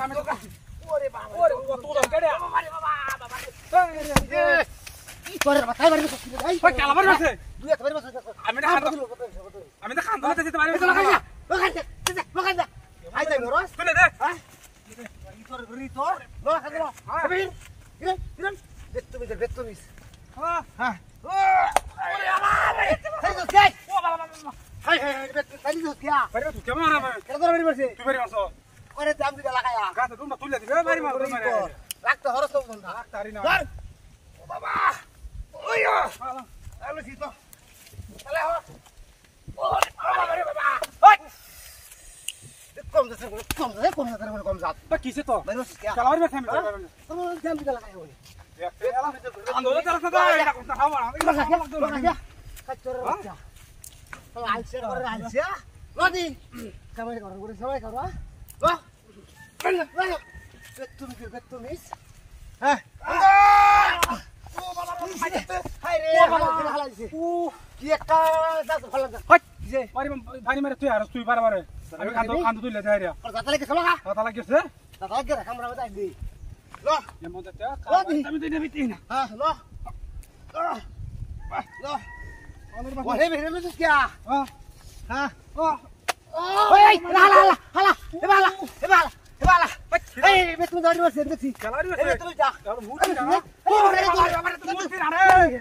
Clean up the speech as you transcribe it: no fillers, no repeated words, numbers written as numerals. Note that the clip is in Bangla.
আমি তো ওরে বাবা ওরে কত দম কেডে বাবা রে বাবা বাবা রে কি করে মাথায় বাড়ি বসে ভাই ওই কালাবার আছে দুই একটা বাড়ি বসে আমি না আমি তো খান্দতে যেতে পারি এটা লাগাই না লাগাই না আই যাই রস তুলে দে হ্যাঁ ই তোর ঘুরি তোর লাগাই দাও আবির ইরে ইরে বেতুমিস হ্যাঁ হ্যাঁ ওরে বাবা রে হাই তো যাই ও বাবা বাবা হাই হাই বেতুমিস তো গিয়া বাড়ি তুই কেমন আরাম কেন তোর বাড়ি বসে তুই বাড়ি মারছো ওরে দাম দিতে লাগায়া গাছে তোমরা তুলে দিবে বাড়ি মার মারে রাখতে হরস তো বন্ধা তারি না ও বাবা ওই আলো সিতো আলে হ ওরে বাবা রে বাবা ওই কম যাচ্ছে কম যাত বা কিসে তো বাইরে বসে গিয়া কালাবার আছে আমি তোর দাম দিতে লাগায়া ওই আন্দোলন চালাছ না এটা কোনটা খাওয়া লাগা কাচর বাচ্চা তো আইছে করে আইছে নদী সবাই করে সবাই করো বাহ বেতুমিস হ্যাঁ ও বাবা হাই রে হালাইছে ও কি একটা দাস ভালো লাগা হট যে বাড়ি মারে তুই আর তুই বারে আমি কান্দো তুলে দেয় রে আর দাদা লাগে চলো গা কথা লাগিছে দাদা লাগে কামরা মধ্যে আইবি লো এমন দেখতে আমি তো নেবিতি না হ্যাঁ লো লো ওরে বেরে লুস কিয়া হ্যাঁ হ্যাঁ ও ওই হালা এবালা এই বেতুমি দাঁড়িয়ে বসে দেখছি কালারি এই বেতুমি যা মুড়ি না ওরে বাবা মুড়ি না রে